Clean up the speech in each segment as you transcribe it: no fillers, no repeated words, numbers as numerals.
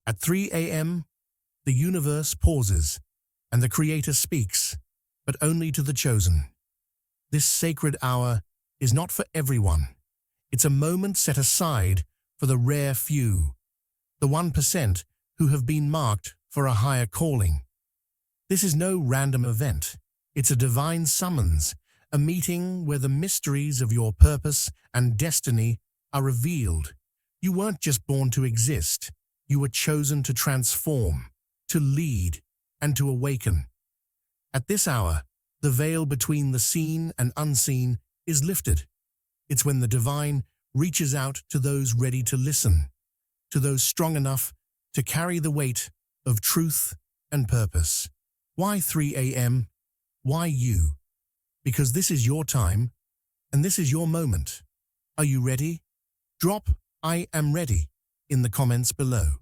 At 3 a.m., the universe pauses, and the Creator speaks, but only to the chosen. This sacred hour is not for everyone. It's a moment set aside for the rare few, the 1% who have been marked for a higher calling. This is no random event. It's a divine summons, a meeting where the mysteries of your purpose and destiny are revealed. You weren't just born to exist. You were chosen to transform, to lead, and to awaken. At this hour, the veil between the seen and unseen is lifted. It's when the divine reaches out to those ready to listen, to those strong enough to carry the weight of truth and purpose. Why 3 a.m.? Why you? Because this is your time, and this is your moment. Are you ready? Drop "I am ready" in the comments below.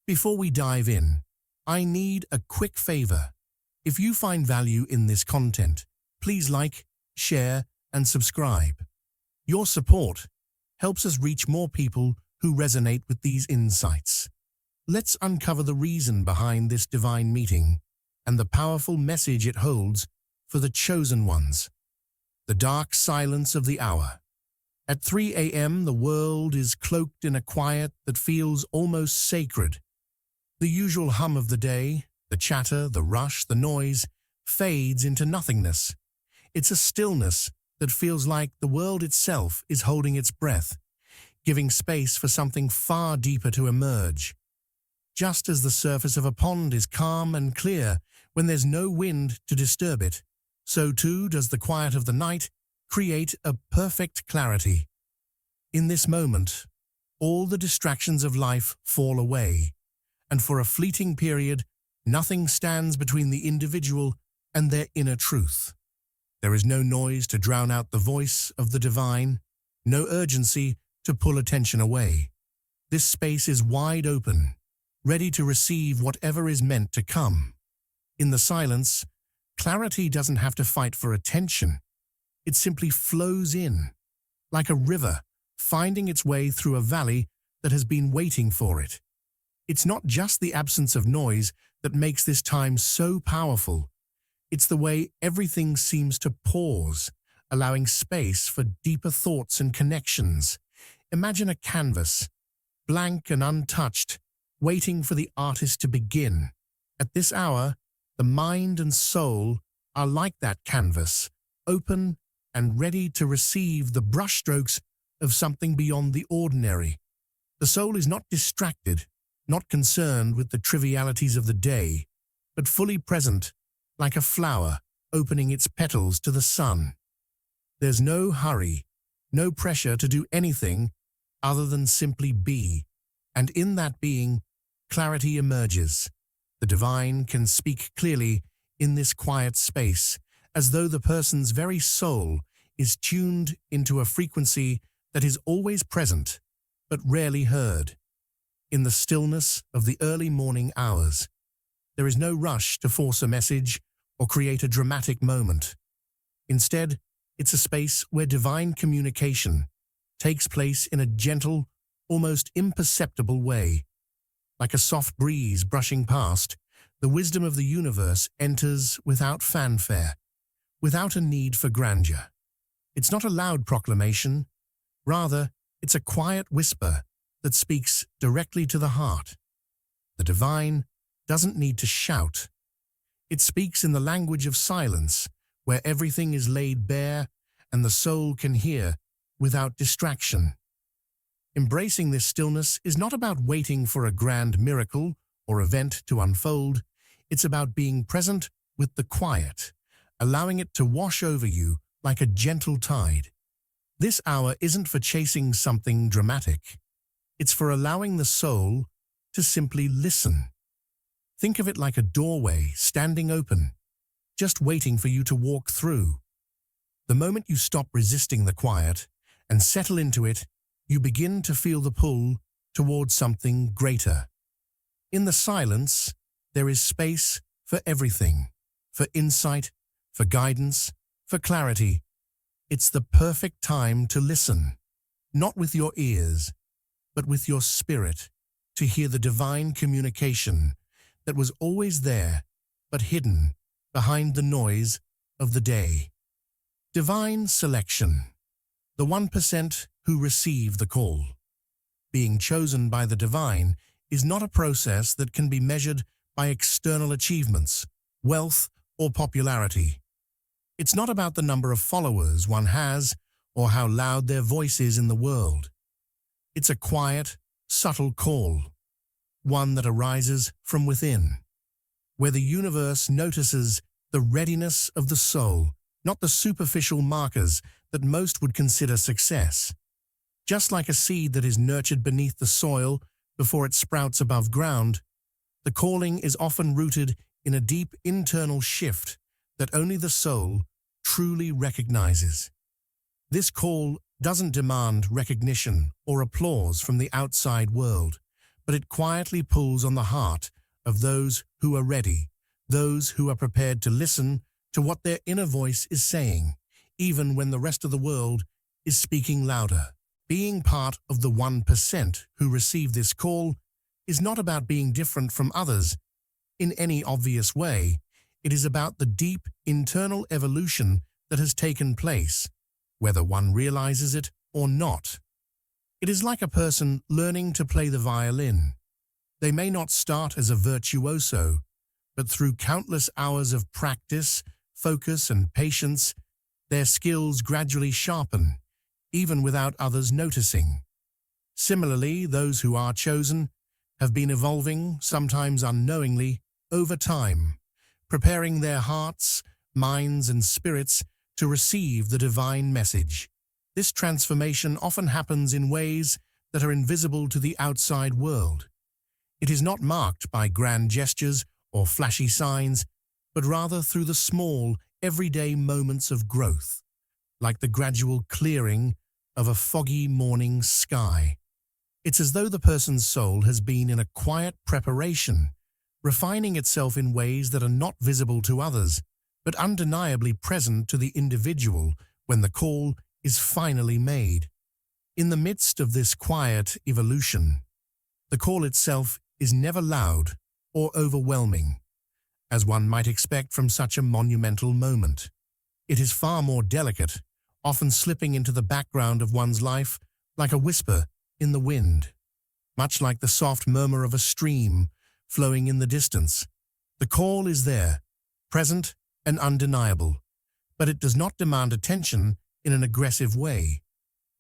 Before we dive in, I need a quick favor. If you find value in this content, please like, share, and subscribe. Your support helps us reach more people who resonate with these insights. Let's uncover the reason behind this divine meeting and the powerful message it holds for the chosen ones. The dark silence of the hour. At 3 a.m., the world is cloaked in a quiet that feels almost sacred. The usual hum of the day, the chatter, the rush, the noise, fades into nothingness. It's a stillness that feels like the world itself is holding its breath, giving space for something far deeper to emerge. Just as the surface of a pond is calm and clear when there's no wind to disturb it, so too does the quiet of the night create a perfect clarity. In this moment, all the distractions of life fall away, and for a fleeting period, nothing stands between the individual and their inner truth. There is no noise to drown out the voice of the divine, no urgency to pull attention away. This space is wide open, ready to receive whatever is meant to come. In the silence, clarity doesn't have to fight for attention. It simply flows in, like a river finding its way through a valley that has been waiting for it. It's not just the absence of noise that makes this time so powerful. It's the way everything seems to pause, allowing space for deeper thoughts and connections. Imagine a canvas, blank and untouched, waiting for the artist to begin. At this hour, the mind and soul are like that canvas, open and ready to receive the brushstrokes of something beyond the ordinary. The soul is not distracted, not concerned with the trivialities of the day, but fully present, like a flower opening its petals to the sun. There's no hurry, no pressure to do anything other than simply be, and in that being, clarity emerges. The divine can speak clearly in this quiet space, as though the person's very soul is tuned into a frequency that is always present, but rarely heard. In the stillness of the early morning hours, there is no rush to force a message or create a dramatic moment. Instead, it's a space where divine communication takes place in a gentle, almost imperceptible way. Like a soft breeze brushing past, the wisdom of the universe enters without fanfare, without a need for grandeur. It's not a loud proclamation. Rather, it's a quiet whisper that speaks directly to the heart. The divine doesn't need to shout. It speaks in the language of silence, where everything is laid bare and the soul can hear without distraction. Embracing this stillness is not about waiting for a grand miracle or event to unfold. It's about being present with the quiet, allowing it to wash over you like a gentle tide. This hour isn't for chasing something dramatic. It's for allowing the soul to simply listen. Think of it like a doorway standing open, just waiting for you to walk through. The moment you stop resisting the quiet and settle into it, you begin to feel the pull towards something greater. In the silence, there is space for everything, for insight, for guidance, for clarity. It's the perfect time to listen, not with your ears, but with your spirit. to hear the divine communication that was always there but hidden behind the noise of the day. Divine selection. The 1% who receive the call. Being chosen by the divine is not a process that can be measured by external achievements, wealth, or popularity. It's not about the number of followers one has or how loud their voice is in the world. It's a quiet, subtle call, one that arises from within, where the universe notices the readiness of the soul, not the superficial markers that most would consider success. Just like a seed that is nurtured beneath the soil before it sprouts above ground, the calling is often rooted in a deep internal shift that only the soul truly recognizes. This call doesn't demand recognition or applause from the outside world, but it quietly pulls on the heart of those who are ready, those who are prepared to listen to what their inner voice is saying, even when the rest of the world is speaking louder. Being part of the 1% who receive this call is not about being different from others in any obvious way. It is about the deep internal evolution that has taken place, whether one realizes it or not. It is like a person learning to play the violin. They may not start as a virtuoso, but through countless hours of practice, focus, and patience, their skills gradually sharpen, even without others noticing. Similarly, those who are chosen have been evolving, sometimes unknowingly, over time, preparing their hearts, minds, and spirits to receive the divine message. This transformation often happens in ways that are invisible to the outside world. It is not marked by grand gestures or flashy signs, but rather through the small, everyday moments of growth, like the gradual clearing of a foggy morning sky. It's as though the person's soul has been in a quiet preparation, refining itself in ways that are not visible to others, but undeniably present to the individual when the call is finally made. In the midst of this quiet evolution, the call itself is never loud or overwhelming, as one might expect from such a monumental moment. It is far more delicate, often slipping into the background of one's life like a whisper in the wind. Much like the soft murmur of a stream flowing in the distance, the call is there, present and undeniable, but it does not demand attention in an aggressive way.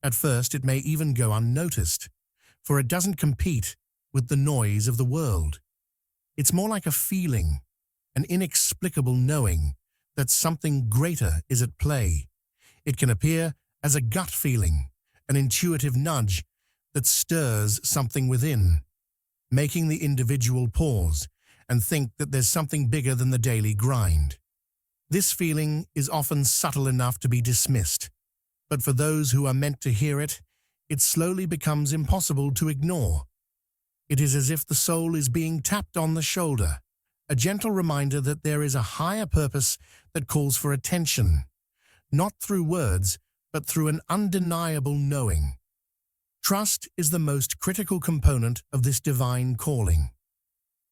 At first, it may even go unnoticed, for it doesn't compete with the noise of the world. It's more like a feeling, an inexplicable knowing that something greater is at play. It can appear as a gut feeling, an intuitive nudge that stirs something within, making the individual pause and think that there's something bigger than the daily grind. This feeling is often subtle enough to be dismissed, but for those who are meant to hear it, it slowly becomes impossible to ignore. It is as if the soul is being tapped on the shoulder, a gentle reminder that there is a higher purpose that calls for attention, not through words, but through an undeniable knowing. Trust is the most critical component of this divine calling.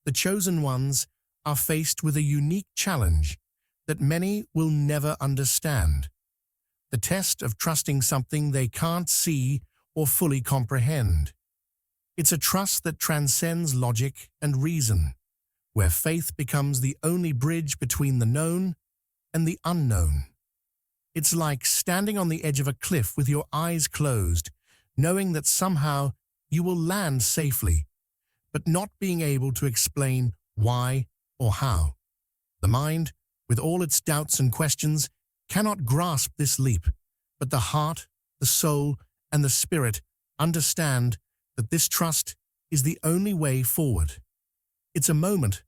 The chosen ones are faced with a unique challenge that many will never understand: the test of trusting something they can't see or fully comprehend. It's a trust that transcends logic and reason, where faith becomes the only bridge between the known and the unknown. It's like standing on the edge of a cliff with your eyes closed, knowing that somehow you will land safely, but not being able to explain why or how. The mind, with all its doubts and questions, cannot grasp this leap, but the heart, the soul, and the spirit understand that this trust is the only way forward. It's a moment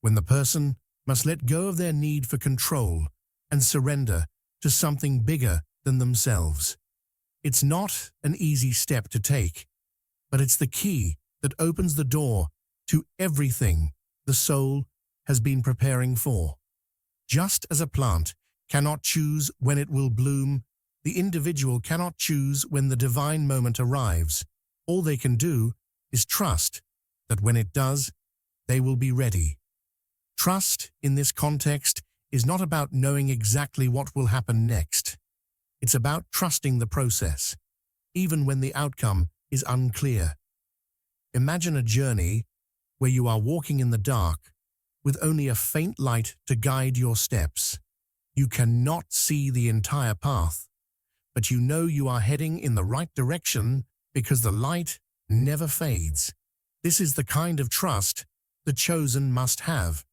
when the person must let go of their need for control and surrender to something bigger than themselves. It's not an easy step to take, but it's the key that opens the door to everything the soul has been preparing for. Just as a plant cannot choose when it will bloom, the individual cannot choose when the divine moment arrives. All they can do is trust that when it does, they will be ready. Trust, in this context, is not about knowing exactly what will happen next. It's about trusting the process, even when the outcome is unclear. Imagine a journey where you are walking in the dark with only a faint light to guide your steps. You cannot see the entire path, but you know you are heading in the right direction because the light never fades. This is the kind of trust the chosen must have.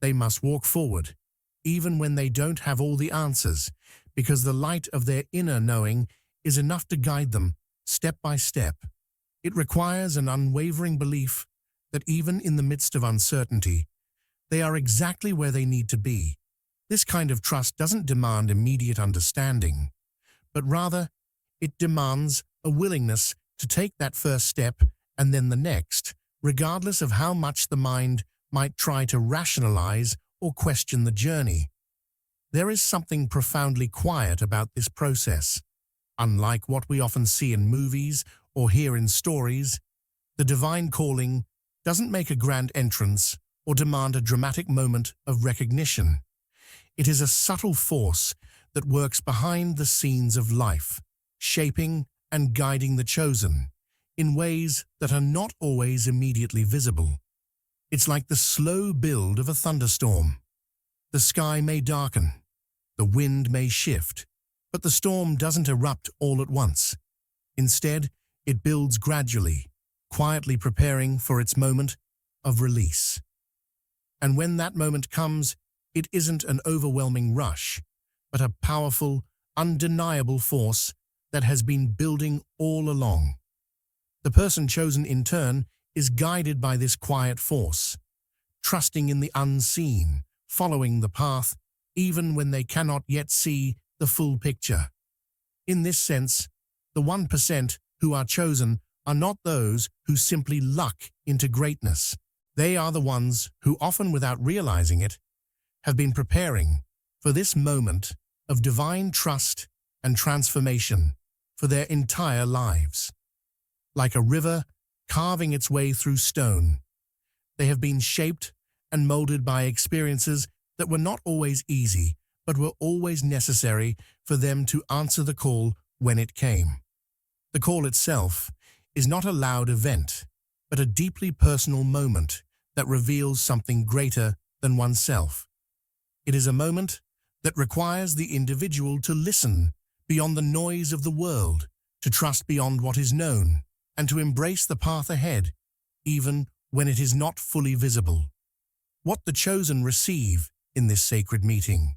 They must walk forward, even when they don't have all the answers, because the light of their inner knowing is enough to guide them step by step. It requires an unwavering belief that even in the midst of uncertainty, they are exactly where they need to be. This kind of trust doesn't demand immediate understanding, but rather it demands a willingness to take that first step and then the next, regardless of how much the mind might try to rationalize or question the journey. There is something profoundly quiet about this process. Unlike what we often see in movies or hear in stories, the divine calling doesn't make a grand entrance or demand a dramatic moment of recognition. It is a subtle force that works behind the scenes of life, shaping and guiding the chosen in ways that are not always immediately visible. It's like the slow build of a thunderstorm. The sky may darken, the wind may shift, but the storm doesn't erupt all at once. Instead, it builds gradually, quietly preparing for its moment of release. And when that moment comes, it isn't an overwhelming rush, but a powerful, undeniable force that has been building all along. The person chosen in turn is guided by this quiet force, trusting in the unseen, following the path, even when they cannot yet see the full picture. In this sense, the 1% who are chosen are not those who simply luck into greatness. They are the ones who, often without realizing it, have been preparing for this moment of divine trust and transformation for their entire lives. Like a river carving its way through stone, they have been shaped and molded by experiences that were not always easy, but were always necessary for them to answer the call when it came. The call itself is not a loud event, but a deeply personal moment that reveals something greater than oneself. It is a moment that requires the individual to listen beyond the noise of the world, to trust beyond what is known, and to embrace the path ahead, even when it is not fully visible. What the chosen receive in this sacred meeting.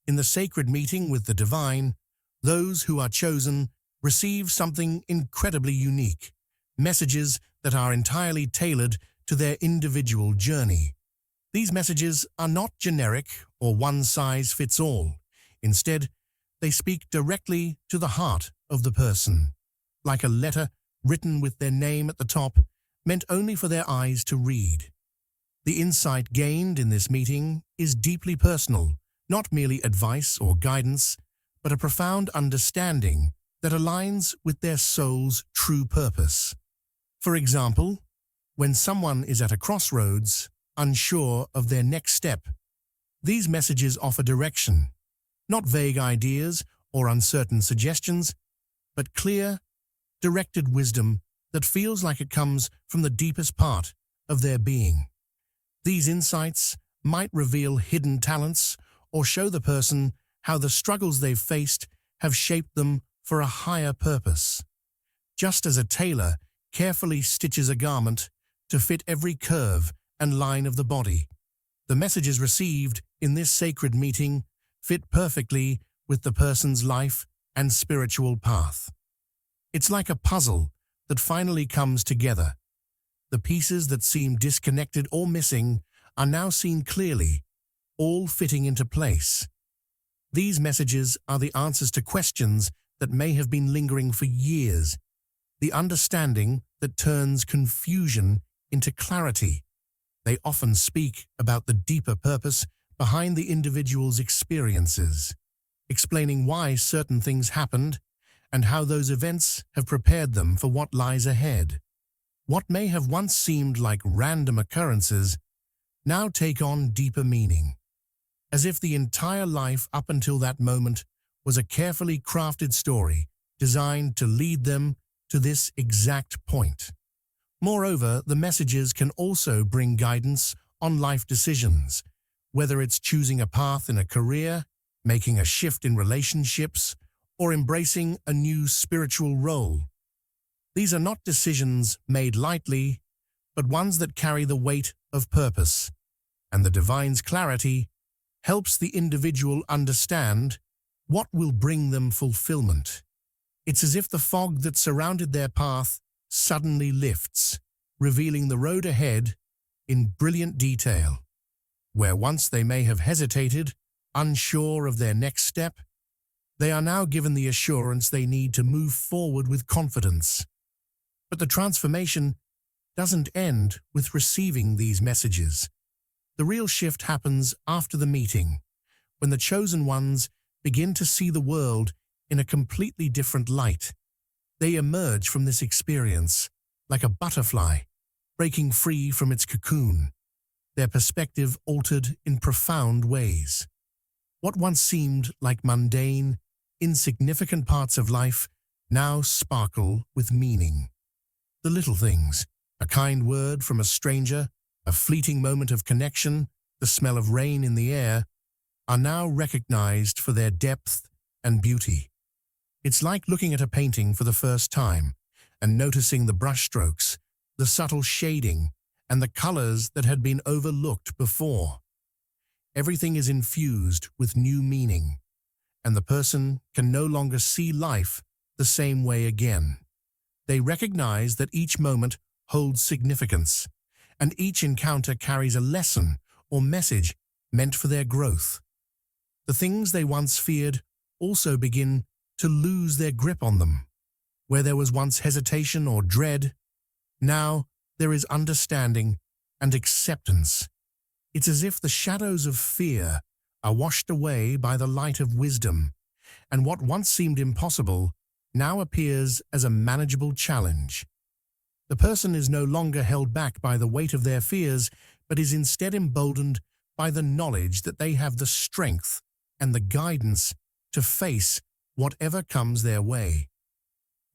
In the sacred meeting with the divine, those who are chosen receive something incredibly unique, messages that are entirely tailored to their individual journey. These messages are not generic or one-size-fits-all. Instead, they speak directly to the heart of the person, like a letter written with their name at the top, meant only for their eyes to read. The insight gained in this meeting is deeply personal, not merely advice or guidance, but a profound understanding that aligns with their soul's true purpose. For example, when someone is at a crossroads, unsure of their next step, these messages offer direction, not vague ideas or uncertain suggestions, but clear, directed wisdom that feels like it comes from the deepest part of their being. These insights might reveal hidden talents or show the person how the struggles they've faced have shaped them for a higher purpose. Just as a tailor carefully stitches a garment to fit every curve and line of the body, the messages received in this sacred meeting fit perfectly with the person's life and spiritual path. It's like a puzzle that finally comes together. The pieces that seem disconnected or missing are now seen clearly, all fitting into place. These messages are the answers to questions that may have been lingering for years, the understanding that turns confusion into clarity. They often speak about the deeper purpose behind the individual's experiences, explaining why certain things happened and how those events have prepared them for what lies ahead. What may have once seemed like random occurrences now take on deeper meaning, as if the entire life up until that moment was a carefully crafted story designed to lead them to this exact point. Moreover, the messages can also bring guidance on life decisions, whether it's choosing a path in a career, making a shift in relationships, or embracing a new spiritual role. These are not decisions made lightly, but ones that carry the weight of purpose, and the divine's clarity helps the individual understand what will bring them fulfillment. It's as if the fog that surrounded their path suddenly lifts, revealing the road ahead in brilliant detail. Where once they may have hesitated, unsure of their next step, they are now given the assurance they need to move forward with confidence. But the transformation doesn't end with receiving these messages. The real shift happens after the meeting, when the chosen ones begin to see the world in a completely different light. They emerge from this experience like a butterfly, breaking free from its cocoon, their perspective altered in profound ways. What once seemed like mundane, insignificant parts of life now sparkle with meaning. The little things, a kind word from a stranger, a fleeting moment of connection, the smell of rain in the air, are now recognized for their depth and beauty. It's like looking at a painting for the first time and noticing the brushstrokes, the subtle shading, and the colors that had been overlooked before. Everything is infused with new meaning, and the person can no longer see life the same way again. They recognize that each moment holds significance, and each encounter carries a lesson or message meant for their growth. The things they once feared also begin to lose their grip on them. Where there was once hesitation or dread, now there is understanding and acceptance. It's as if the shadows of fear are washed away by the light of wisdom, and what once seemed impossible now appears as a manageable challenge. The person is no longer held back by the weight of their fears, but is instead emboldened by the knowledge that they have the strength and the guidance to face whatever comes their way.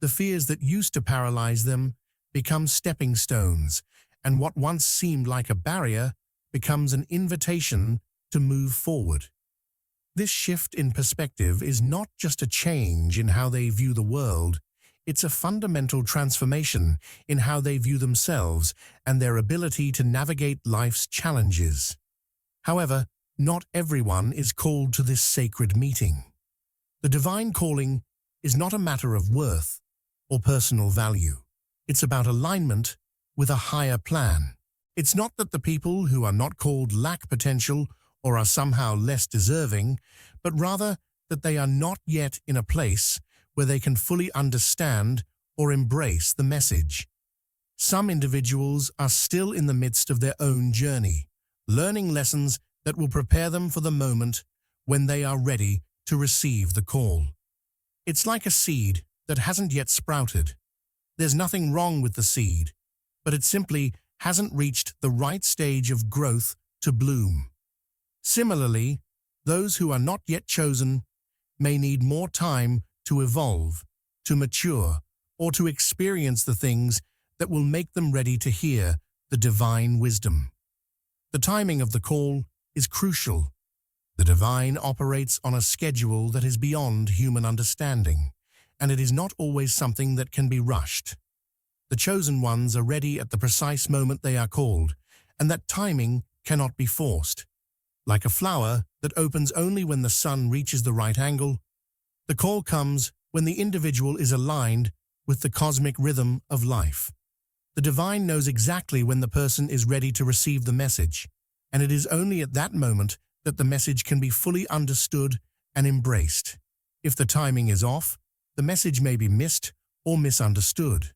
The fears that used to paralyze them become stepping stones, and what once seemed like a barrier becomes an invitation to move forward. This shift in perspective is not just a change in how they view the world, it's a fundamental transformation in how they view themselves and their ability to navigate life's challenges. However, not everyone is called to this sacred meeting. The divine calling is not a matter of worth or personal value. It's about alignment with a higher plan. It's not that the people who are not called lack potential or are somehow less deserving, but rather that they are not yet in a place where they can fully understand or embrace the message. Some individuals are still in the midst of their own journey, learning lessons that will prepare them for the moment when they are ready to receive the call. It's like a seed that hasn't yet sprouted. There's nothing wrong with the seed, but it simply hasn't reached the right stage of growth to bloom. Similarly, those who are not yet chosen may need more time to evolve, to mature, or to experience the things that will make them ready to hear the divine wisdom. The timing of the call is crucial. The divine operates on a schedule that is beyond human understanding, and it is not always something that can be rushed. The chosen ones are ready at the precise moment they are called, and that timing cannot be forced. Like a flower that opens only when the sun reaches the right angle, the call comes when the individual is aligned with the cosmic rhythm of life. The divine knows exactly when the person is ready to receive the message, and it is only at that moment that the message can be fully understood and embraced. If the timing is off, the message may be missed or misunderstood.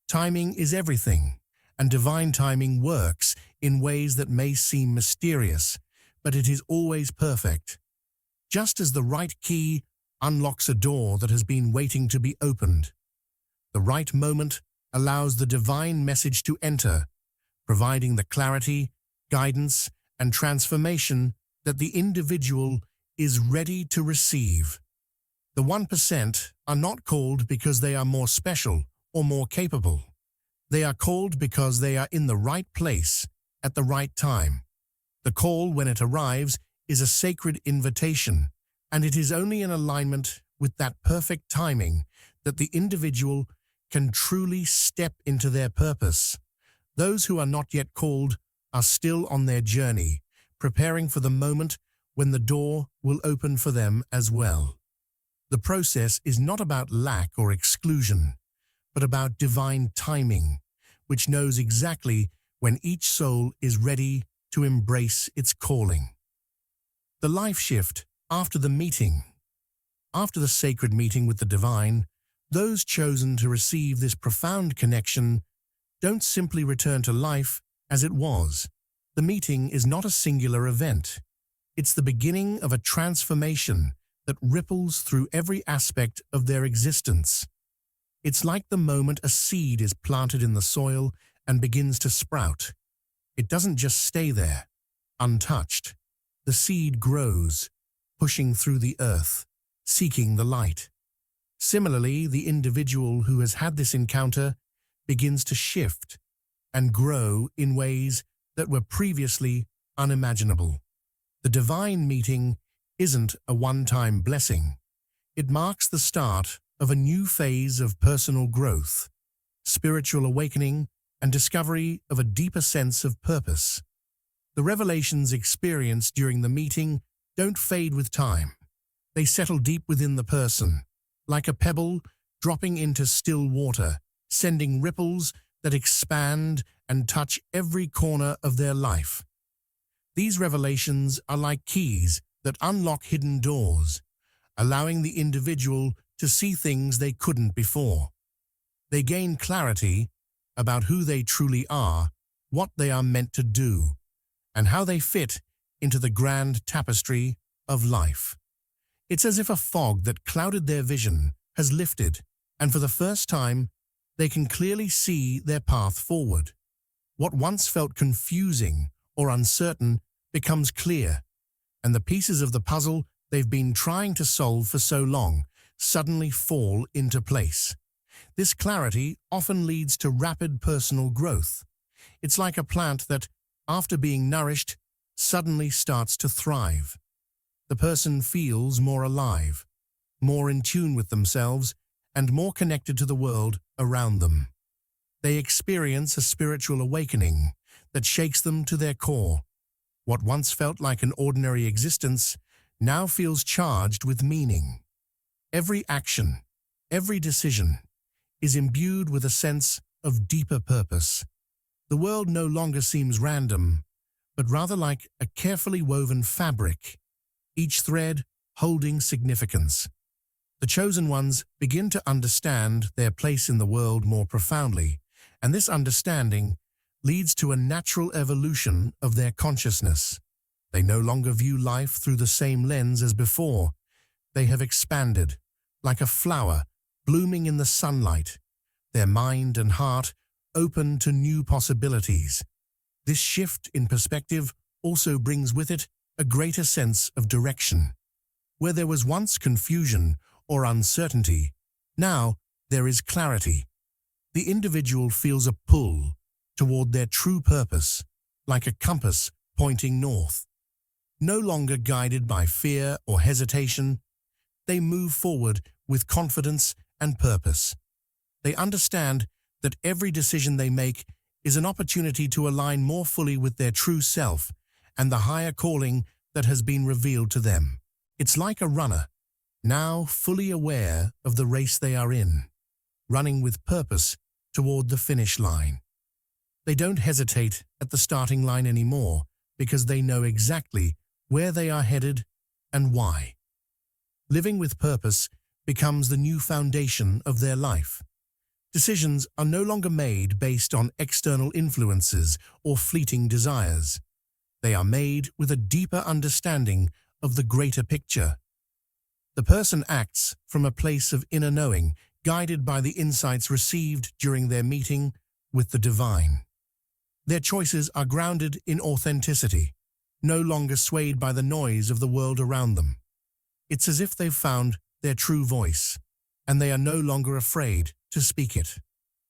Timing is everything, and divine timing works in ways that may seem mysterious, but it is always perfect. Just as the right key unlocks a door that has been waiting to be opened, the right moment allows the divine message to enter, providing the clarity, guidance, and transformation that the individual is ready to receive. The 1% are not called because they are more special or more capable. They are called because they are in the right place at the right time. The call, when it arrives, is a sacred invitation, and it is only in alignment with that perfect timing that the individual can truly step into their purpose. Those who are not yet called are still on their journey, preparing for the moment when the door will open for them as well. The process is not about lack or exclusion, but about divine timing, which knows exactly when each soul is ready to embrace its calling. The life shift after the meeting. After the sacred meeting with the divine, those chosen to receive this profound connection don't simply return to life as it was. The meeting is not a singular event. It's the beginning of a transformation that ripples through every aspect of their existence. It's like the moment a seed is planted in the soil and begins to sprout. It doesn't just stay there, untouched. The seed grows, pushing through the earth, seeking the light. Similarly, the individual who has had this encounter begins to shift and grow in ways that were previously unimaginable. The divine meeting isn't a one-time blessing. It marks the start of a new phase of personal growth, spiritual awakening, and discovery of a deeper sense of purpose. The revelations experienced during the meeting don't fade with time. They settle deep within the person, like a pebble dropping into still water, sending ripples that expand and touch every corner of their life. These revelations are like keys that unlock hidden doors, allowing the individual to see things they couldn't before. They gain clarity about who they truly are, what they are meant to do, and how they fit into the grand tapestry of life. It's as if a fog that clouded their vision has lifted, and for the first time, they can clearly see their path forward. What once felt confusing or uncertain becomes clear, and the pieces of the puzzle they've been trying to solve for so long suddenly fall into place. This clarity often leads to rapid personal growth. It's like a plant that, after being nourished, suddenly starts to thrive. The person feels more alive, more in tune with themselves, and more connected to the world around them. They experience a spiritual awakening that shakes them to their core. What once felt like an ordinary existence now feels charged with meaning. Every action, every decision, is imbued with a sense of deeper purpose. The world no longer seems random, but rather like a carefully woven fabric, each thread holding significance. The chosen ones begin to understand their place in the world more profoundly, and this understanding leads to a natural evolution of their consciousness. They no longer view life through the same lens as before. They have expanded, like a flower blooming in the sunlight, their mind and heart open to new possibilities. This shift in perspective also brings with it a greater sense of direction. Where there was once confusion or uncertainty, now there is clarity. The individual feels a pull toward their true purpose, like a compass pointing north. No longer guided by fear or hesitation, they move forward with confidence and purpose. They understand that every decision they make is an opportunity to align more fully with their true self and the higher calling that has been revealed to them. It's like a runner, now fully aware of the race they are in, running with purpose toward the finish line. They don't hesitate at the starting line anymore because they know exactly where they are headed and why. Living with purpose becomes the new foundation of their life. Decisions are no longer made based on external influences or fleeting desires. They are made with a deeper understanding of the greater picture. The person acts from a place of inner knowing, guided by the insights received during their meeting with the divine. Their choices are grounded in authenticity, no longer swayed by the noise of the world around them. It's as if they've found their true voice, and they are no longer afraid to speak it.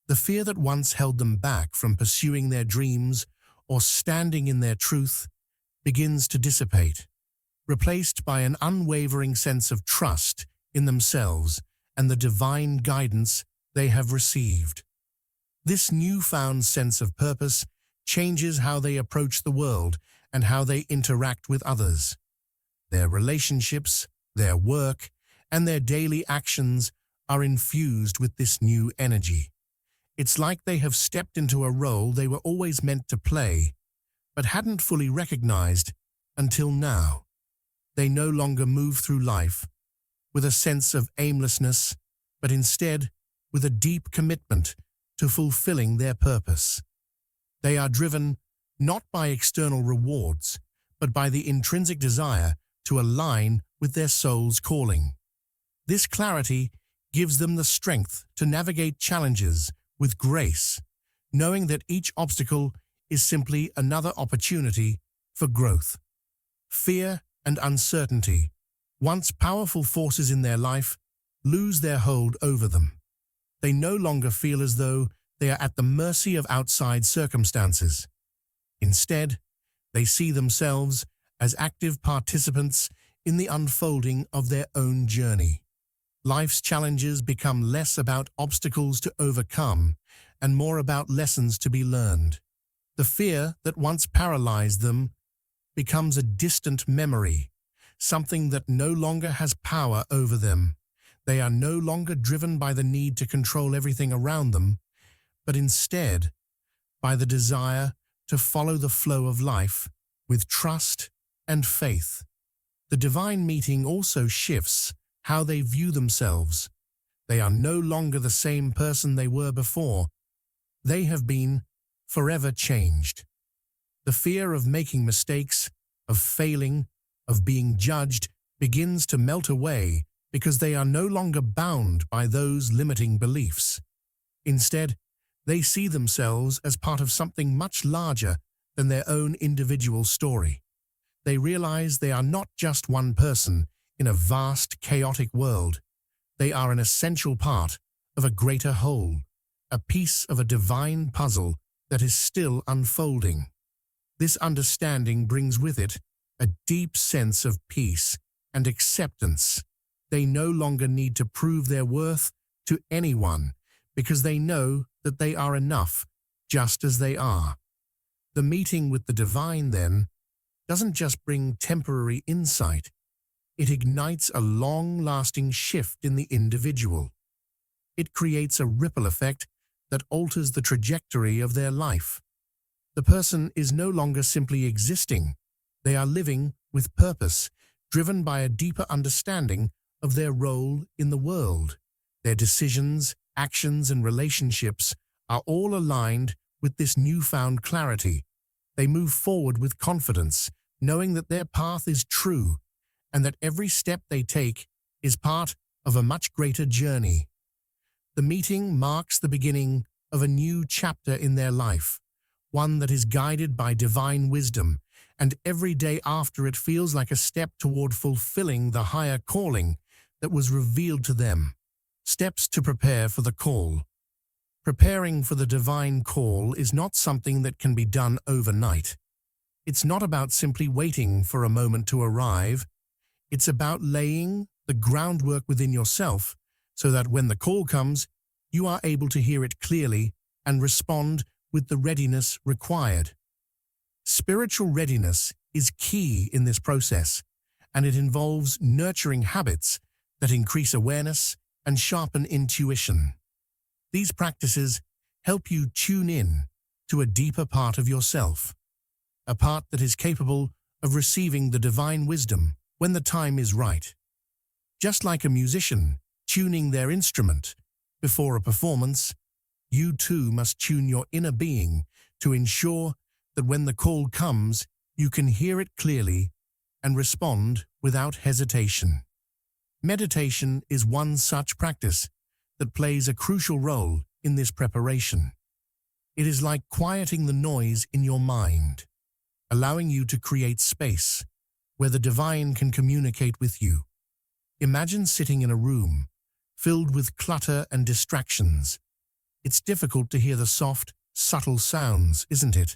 The fear that once held them back from pursuing their dreams or standing in their truth begins to dissipate, replaced by an unwavering sense of trust in themselves and the divine guidance they have received. This newfound sense of purpose changes how they approach the world and how they interact with others. Their relationships, their work, and their daily actions are infused with this new energy. It's like they have stepped into a role they were always meant to play, but hadn't fully recognized until now. They no longer move through life with a sense of aimlessness, but instead with a deep commitment to fulfilling their purpose. They are driven not by external rewards, but by the intrinsic desire to align with their soul's calling. This clarity gives them the strength to navigate challenges with grace, knowing that each obstacle is simply another opportunity for growth. Fear and uncertainty, once powerful forces in their life, lose their hold over them. They no longer feel as though they are at the mercy of outside circumstances. Instead, they see themselves as active participants in the unfolding of their own journey. Life's challenges become less about obstacles to overcome and more about lessons to be learned. The fear that once paralyzed them becomes a distant memory, something that no longer has power over them. They are no longer driven by the need to control everything around them, but instead by the desire to follow the flow of life with trust and faith. The divine meeting also shifts how they view themselves. They are no longer the same person they were before. They have been forever changed. The fear of making mistakes, of failing, of being judged begins to melt away because they are no longer bound by those limiting beliefs. Instead, they see themselves as part of something much larger than their own individual story. They realize they are not just one person in a vast, chaotic world. They are an essential part of a greater whole, a piece of a divine puzzle that is still unfolding. This understanding brings with it a deep sense of peace and acceptance. They no longer need to prove their worth to anyone because they know that they are enough just as they are. The meeting with the divine, then, doesn't just bring temporary insight. It ignites a long-lasting shift in the individual. It creates a ripple effect that alters the trajectory of their life. The person is no longer simply existing. They are living with purpose, driven by a deeper understanding of their role in the world. Their decisions, actions, and relationships are all aligned with this newfound clarity. They move forward with confidence, knowing that their path is true and that every step they take is part of a much greater journey. The meeting marks the beginning of a new chapter in their life, one that is guided by divine wisdom, and every day after it feels like a step toward fulfilling the higher calling that was revealed to them. Steps to prepare for the call. Preparing for the divine call is not something that can be done overnight. It's not about simply waiting for a moment to arrive. It's about laying the groundwork within yourself so that when the call comes, you are able to hear it clearly and respond with the readiness required. Spiritual readiness is key in this process, and it involves nurturing habits that increase awareness and sharpen intuition. These practices help you tune in to a deeper part of yourself, a part that is capable of receiving the divine wisdom when the time is right. Just like a musician tuning their instrument before a performance, you too must tune your inner being to ensure that when the call comes, you can hear it clearly and respond without hesitation. Meditation is one such practice that plays a crucial role in this preparation. It is like quieting the noise in your mind, allowing you to create space where the divine can communicate with you. Imagine sitting in a room filled with clutter and distractions. It's difficult to hear the soft, subtle sounds, isn't it?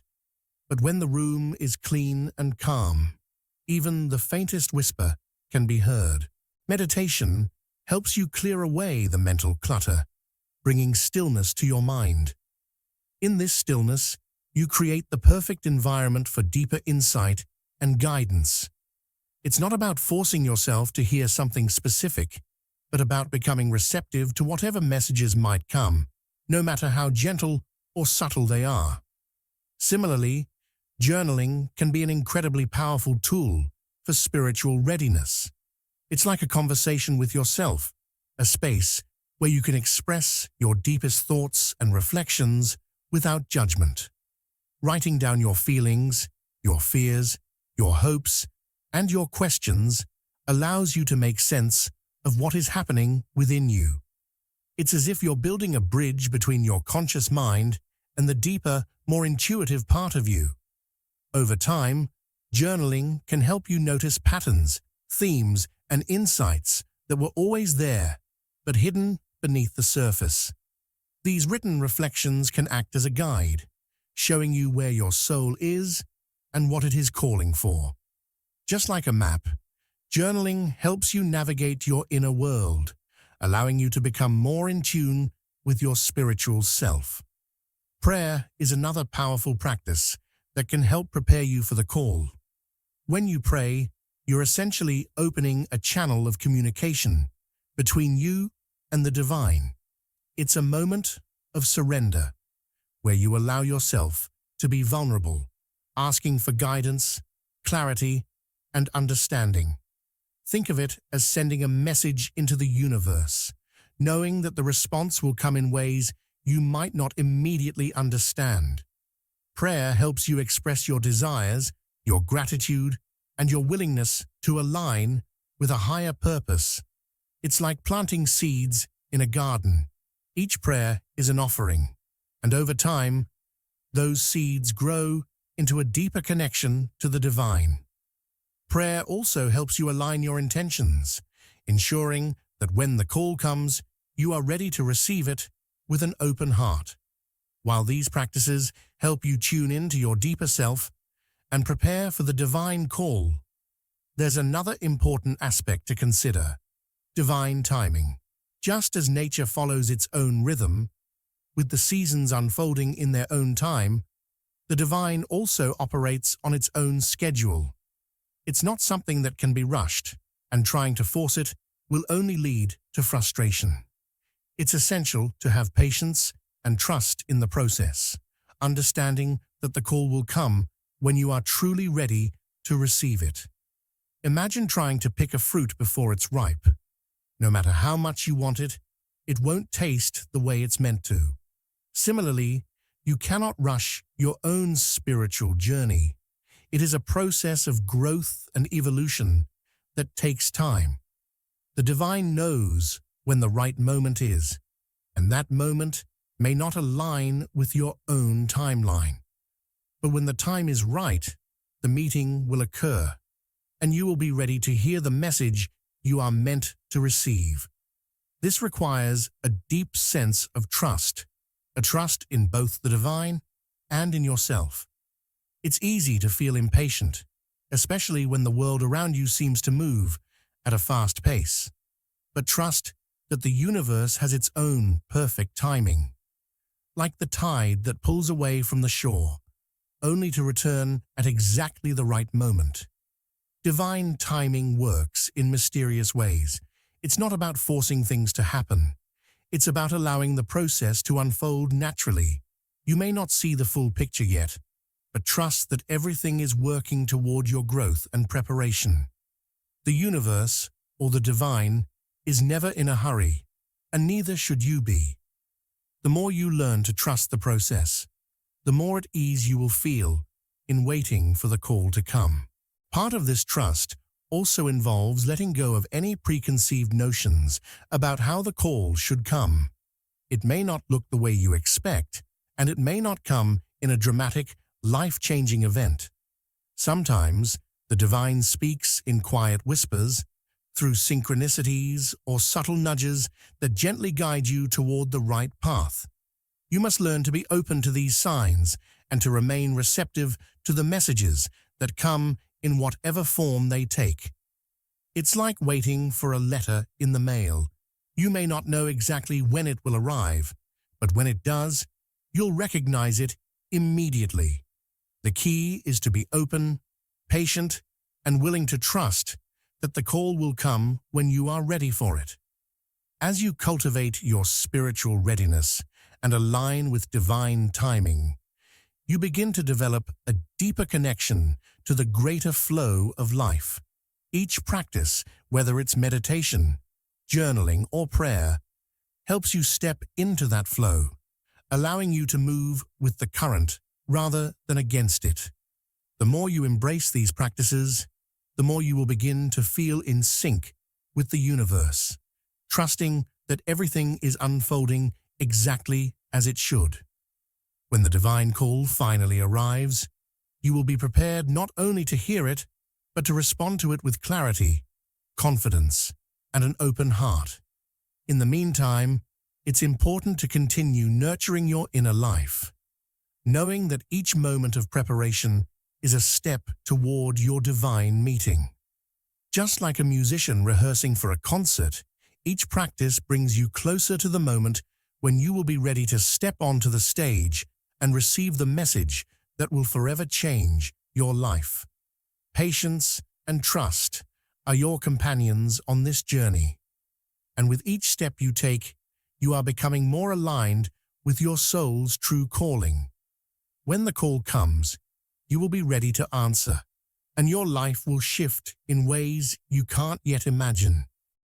But when the room is clean and calm, even the faintest whisper can be heard. Meditation helps you clear away the mental clutter, bringing stillness to your mind. In this stillness, you create the perfect environment for deeper insight and guidance. It's not about forcing yourself to hear something specific, but about becoming receptive to whatever messages might come, no matter how gentle or subtle they are. Similarly, journaling can be an incredibly powerful tool for spiritual readiness. It's like a conversation with yourself, a space where you can express your deepest thoughts and reflections without judgment. Writing down your feelings, your fears, your hopes, and your questions allows you to make sense of what is happening within you. It's as if you're building a bridge between your conscious mind and the deeper, more intuitive part of you. Over time, journaling can help you notice patterns, themes, and insights that were always there, but hidden beneath the surface. These written reflections can act as a guide, showing you where your soul is and what it is calling for. Just like a map, journaling helps you navigate your inner world, allowing you to become more in tune with your spiritual self. Prayer is another powerful practice that can help prepare you for the call. When you pray, you're essentially opening a channel of communication between you and the divine. It's a moment of surrender, where you allow yourself to be vulnerable, asking for guidance, clarity, and understanding. Think of it as sending a message into the universe, knowing that the response will come in ways you might not immediately understand. Prayer helps you express your desires, your gratitude, and your willingness to align with a higher purpose. It's like planting seeds in a garden. Each prayer is an offering, and over time, those seeds grow into a deeper connection to the divine. Prayer also helps you align your intentions, ensuring that when the call comes, you are ready to receive it with an open heart. While these practices help you tune into your deeper self and prepare for the divine call, there's another important aspect to consider: divine timing. Just as nature follows its own rhythm, with the seasons unfolding in their own time, the divine also operates on its own schedule. It's not something that can be rushed, and trying to force it will only lead to frustration. It's essential to have patience and trust in the process, understanding that the call will come when you are truly ready to receive it. Imagine trying to pick a fruit before it's ripe. No matter how much you want it, it won't taste the way it's meant to. Similarly, you cannot rush your own spiritual journey. It is a process of growth and evolution that takes time. The divine knows when the right moment is, and that moment may not align with your own timeline. But when the time is right, the meeting will occur, and you will be ready to hear the message you are meant to receive. This requires a deep sense of trust, a trust in both the divine and in yourself. It's easy to feel impatient, especially when the world around you seems to move at a fast pace. But trust that the universe has its own perfect timing, like the tide that pulls away from the shore, only to return at exactly the right moment. Divine timing works in mysterious ways. It's not about forcing things to happen. It's about allowing the process to unfold naturally. You may not see the full picture yet, but trust that everything is working toward your growth and preparation. The universe, or the divine, is never in a hurry, and neither should you be. The more you learn to trust the process, the more at ease you will feel in waiting for the call to come. Part of this trust also involves letting go of any preconceived notions about how the call should come. It may not look the way you expect, and it may not come in a dramatic, life-changing event. Sometimes, the divine speaks in quiet whispers, through synchronicities or subtle nudges that gently guide you toward the right path. You must learn to be open to these signs and to remain receptive to the messages that come in whatever form they take. It's like waiting for a letter in the mail. You may not know exactly when it will arrive, but when it does, you'll recognize it immediately. The key is to be open, patient, and willing to trust that the call will come when you are ready for it. As you cultivate your spiritual readiness and align with divine timing, you begin to develop a deeper connection to the greater flow of life. Each practice, whether it's meditation, journaling, or prayer, helps you step into that flow, allowing you to move with the current rather than against it. The more you embrace these practices, the more you will begin to feel in sync with the universe, trusting that everything is unfolding exactly as it should. When the divine call finally arrives, you will be prepared not only to hear it, but to respond to it with clarity, confidence, and an open heart. In the meantime, it's important to continue nurturing your inner life, knowing that each moment of preparation is a step toward your divine meeting. Just like a musician rehearsing for a concert, each practice brings you closer to the moment when you will be ready to step onto the stage and receive the message that will forever change your life. Patience and trust are your companions on this journey, and with each step you take, you are becoming more aligned with your soul's true calling. When the call comes, you will be ready to answer, and your life will shift in ways you can't yet imagine.